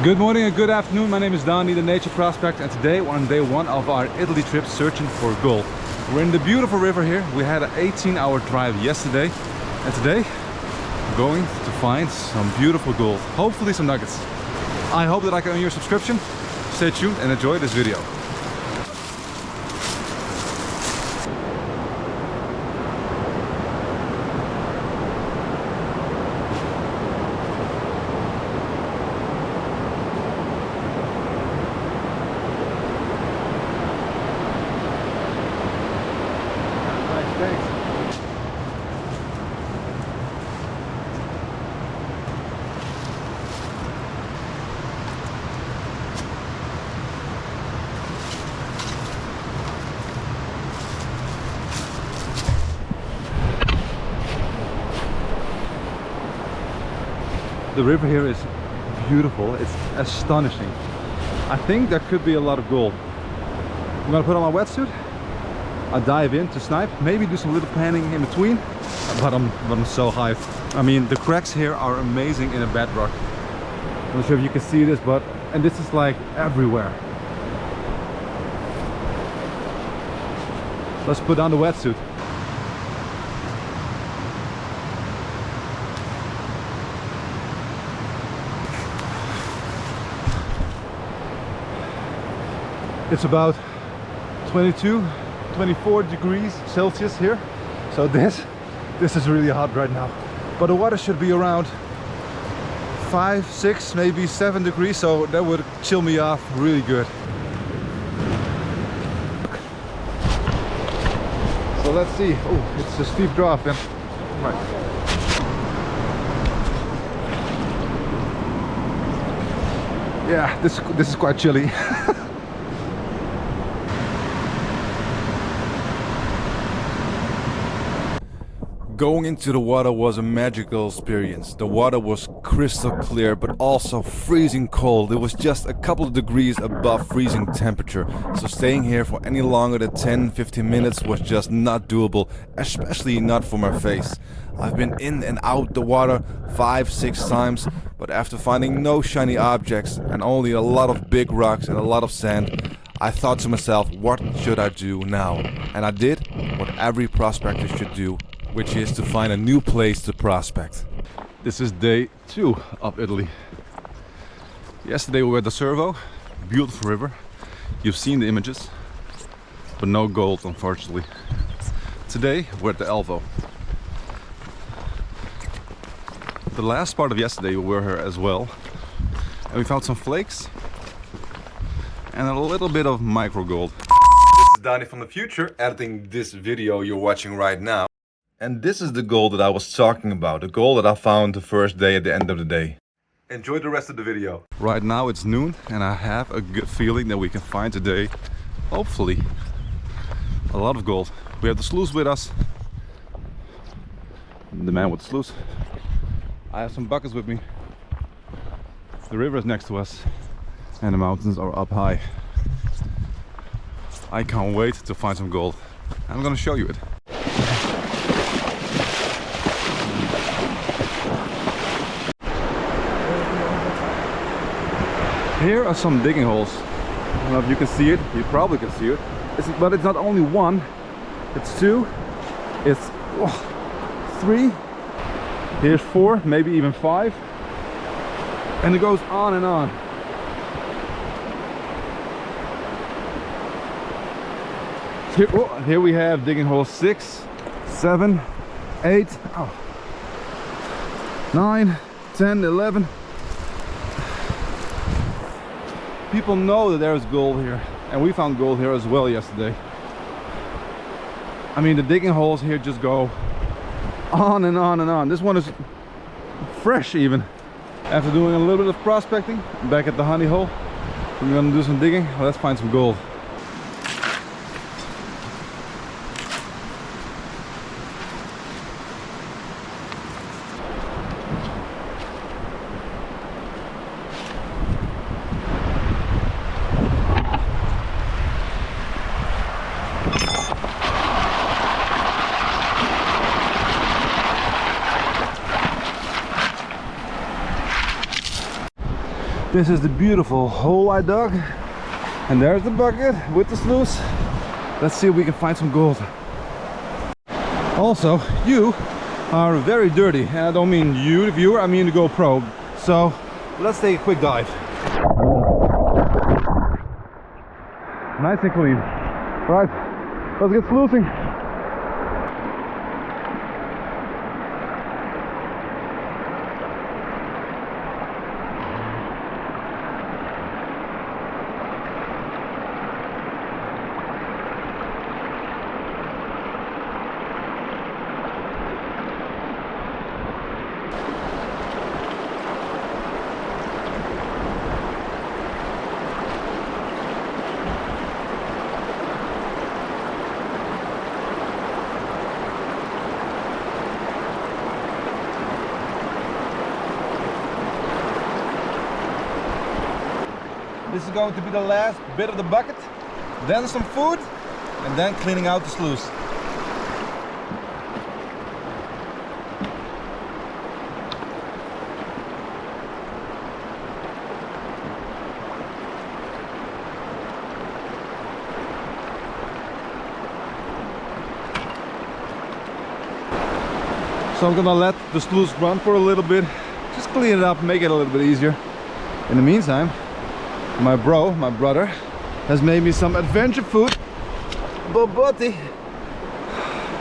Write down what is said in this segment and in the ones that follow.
Good morning and good afternoon. My name is Donnie, the nature prospect, and today we're on day one of our Italy trip searching for gold. We're in the beautiful river here. We had an 18-hour drive yesterday, and today we're going to find some beautiful gold. Hopefully some nuggets. I hope that I can earn your subscription. Stay tuned and enjoy this video. The river here is beautiful, it's astonishing. I think there could be a lot of gold. I'm gonna put on my wetsuit, I'll dive in to snipe, maybe do some little panning in between, but I'm so hyped. I mean, the cracks here are amazing in a bedrock. I'm not sure if you can see this, and this is like everywhere. Let's put on the wetsuit. It's about 22, 24 degrees Celsius here, so this is really hot right now. But the water should be around 5, 6, maybe 7 degrees, so that would chill me off really good. So let's see. Oh, it's a steep drop then. Right. Yeah, this is quite chilly. Going into the water was a magical experience. The water was crystal clear but also freezing cold. It was just a couple of degrees above freezing temperature. So staying here for any longer than 10-15 minutes was just not doable, especially not for my face. I've been in and out the water 5-6 times, but after finding no shiny objects and only a lot of big rocks and a lot of sand, I thought to myself, what should I do now? And I did what every prospector should do, which is to find a new place to prospect. This is day 2 of Italy. Yesterday we were at the Servo, beautiful river. You've seen the images, but no gold unfortunately. Today we're at the Elvo. The last part of yesterday we were here as well, and we found some flakes and a little bit of micro gold. This is Donnie from the future editing this video you're watching right now. And this is the gold that I was talking about, the gold that I found the first day at the end of the day. Enjoy the rest of the video. Right now it's noon and I have a good feeling that we can find today, hopefully, a lot of gold. We have the sluice with us, the man with the sluice. I have some buckets with me. The river is next to us and the mountains are up high. I can't wait to find some gold. I'm gonna show you it. Here are some digging holes. I don't know if you can see it, you probably can see it. But it's not only one, it's 2, it's 3, here's 4, maybe even 5. And it goes on and on. Here we have digging hole 6, 7, 8, 9, 10, 11. People know that there's gold here, and we found gold here as well yesterday. I mean, the digging holes here just go on and on and on. This one is fresh even. After doing a little bit of prospecting, back at the honey hole, we're gonna do some digging. Let's find some gold. This is the beautiful hole I dug, and there's the bucket with the sluice. Let's see if we can find some gold. Also, you are very dirty, and I don't mean you, the viewer, I mean the GoPro. So let's take a quick dive. Nice and clean. Right, let's get sluicing. This is going to be the last bit of the bucket, then some food, and then cleaning out the sluice. So I'm gonna let the sluice run for a little bit, just clean it up, make it a little bit easier. In the meantime, my brother, has made me some adventure food, bobotti,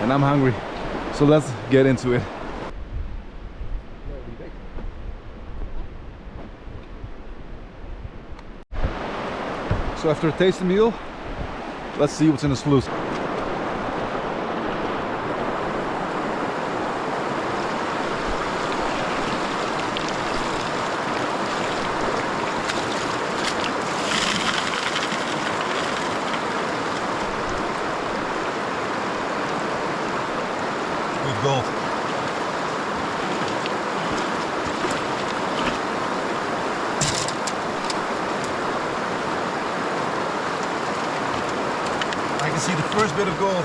and I'm hungry. So let's get into it. So after a tasty meal, let's see what's in the sluice. Gold. I can see the first bit of gold.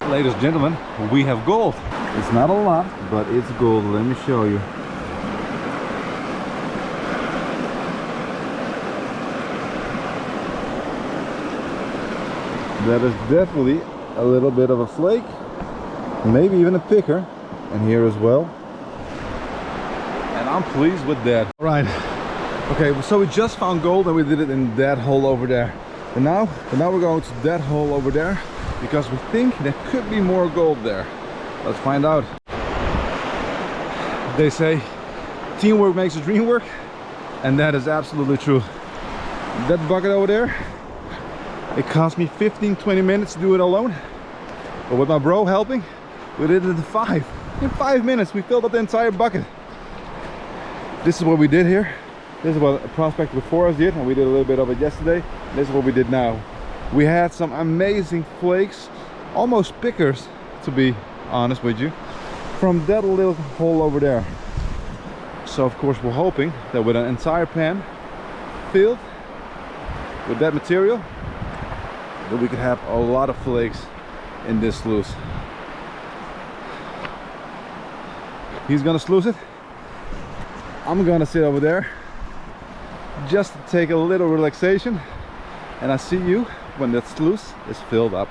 Ladies and gentlemen, we have gold. It's not a lot, but it's gold. Let me show you. That is definitely a little bit of a flake, maybe even a picker, and here as well. And I'm pleased with that. All right. Okay, so we just found gold and we did it in that hole over there. And now we're going to that hole over there, because we think there could be more gold there. Let's find out. They say teamwork makes the dream work, and that is absolutely true. That bucket over there, it cost me 15-20 minutes to do it alone, but with my bro helping, we did it in 5 minutes. We filled up the entire bucket. This is what we did here. This is what a prospect before us did, and we did a little bit of it yesterday. This is what we did now. We had some amazing flakes, almost pickers to be honest with you, from that little hole over there. So of course we're hoping that with an entire pan filled with that material, that we could have a lot of flakes in this sluice. He's gonna sluice it. I'm gonna sit over there just to take a little relaxation, and I see you when that sluice is filled up.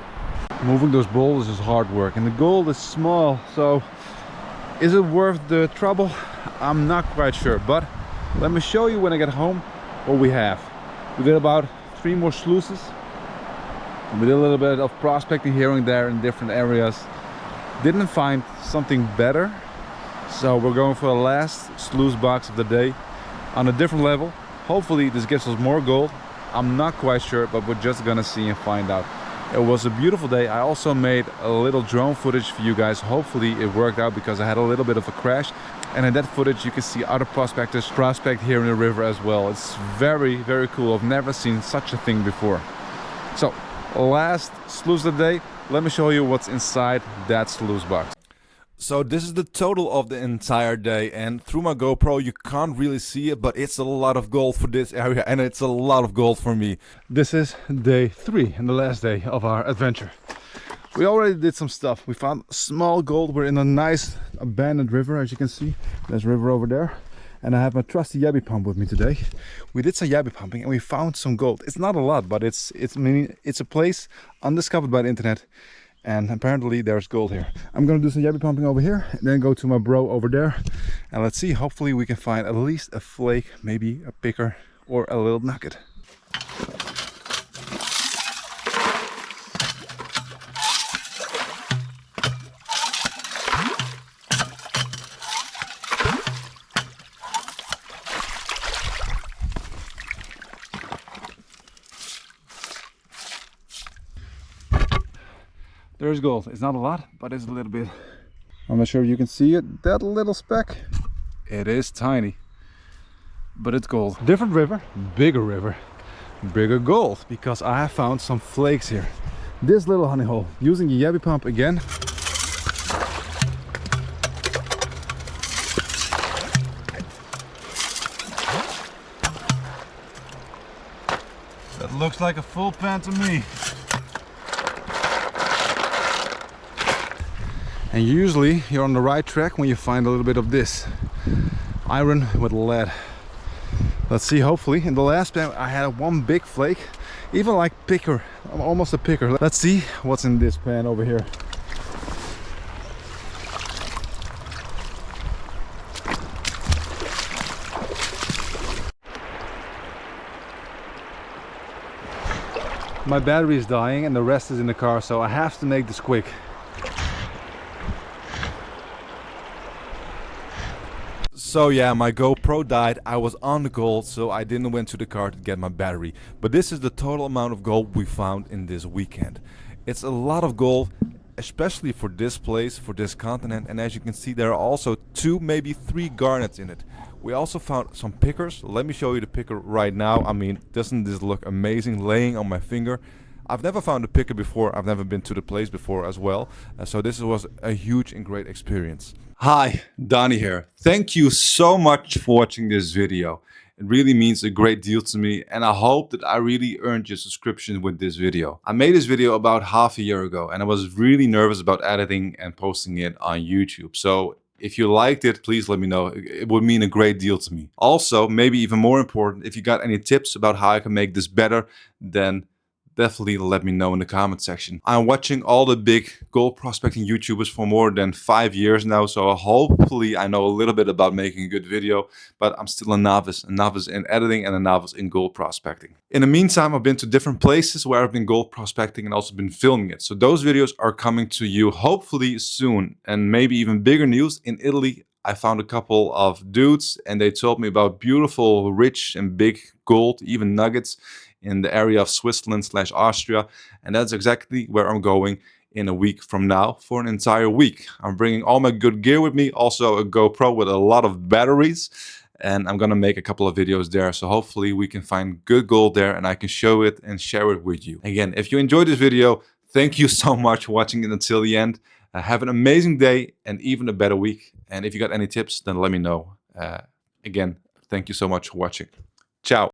Moving those boulders is hard work, and the gold is small, so is it worth the trouble? I'm not quite sure, but let me show you when I get home what we have. We did about 3 more sluices. We did a little bit of prospecting here and there in different areas. Didn't find something better, so we're going for the last sluice box of the day. on a different level. Hopefully this gives us more gold. I'm not quite sure, but we're just gonna see and find out. It was a beautiful day. I also made a little drone footage for you guys. Hopefully it worked out because I had a little bit of a crash. And in that footage you can see other prospectors prospect here in the river as well. It's very, very cool. I've never seen such a thing before. So, last sluice of the day, let me show you what's inside that sluice box. So this is the total of the entire day, and through my GoPro you can't really see it, but it's a lot of gold for this area, and it's a lot of gold for me. This is day 3 and the last day of our adventure. We already did some stuff. We found small gold. We're in a nice abandoned river, as you can see. There's a river over there. And I have my trusty yabby pump with me today. We did some yabby pumping and we found some gold. It's not a lot, but it's a place undiscovered by the internet. And apparently there's gold here. I'm gonna do some yabby pumping over here and then go to my bro over there. And let's see, hopefully we can find at least a flake, maybe a picker or a little nugget. There's gold. It's not a lot, but it's a little bit. I'm not sure if you can see it. That little speck. It is tiny, but it's gold. Different river, bigger gold, because I have found some flakes here. This little honey hole, using the yabby pump again. That looks like a full pan to me. And usually you're on the right track when you find a little bit of this iron with lead. Let's see, hopefully. In the last pan I had one big flake, even like picker, almost a picker. Let's see what's in this pan over here. My battery is dying and the rest is in the car, so I have to make this quick. So yeah, my GoPro died. I was on the gold, so I didn't went to the car to get my battery. But this is the total amount of gold we found in this weekend. It's a lot of gold, especially for this place, for this continent. And as you can see, there are also 2, maybe 3 garnets in it. We also found some pickers. Let me show you the picker right now. I mean, doesn't this look amazing laying on my finger? I've never found a picker before. I've never been to the place before as well. So this was a huge and great experience. Hi, Donnie here. Thank you so much for watching this video. It really means a great deal to me, and I hope that I really earned your subscription with this video. I made this video about half a year ago, and I was really nervous about editing and posting it on YouTube. So if you liked it, please let me know. It would mean a great deal to me. Also, maybe even more important, if you got any tips about how I can make this better, then definitely let me know in the comment section. I'm watching all the big gold prospecting YouTubers for more than 5 years now, so hopefully I know a little bit about making a good video, but I'm still a novice in editing and a novice in gold prospecting. In the meantime, I've been to different places where I've been gold prospecting and also been filming it. So those videos are coming to you hopefully soon. And maybe even bigger news, in Italy, I found a couple of dudes and they told me about beautiful, rich and big gold, even nuggets, in the area of Switzerland/Austria, and that's exactly where I'm going in a week from now for an entire week. I'm bringing all my good gear with me, also a GoPro with a lot of batteries, and I'm gonna make a couple of videos there, so hopefully we can find good gold there and I can show it and share it with you. Again, if you enjoyed this video, thank you so much for watching it until the end. Have an amazing day and even a better week, and if you got any tips, then let me know. Again, thank you so much for watching. Ciao.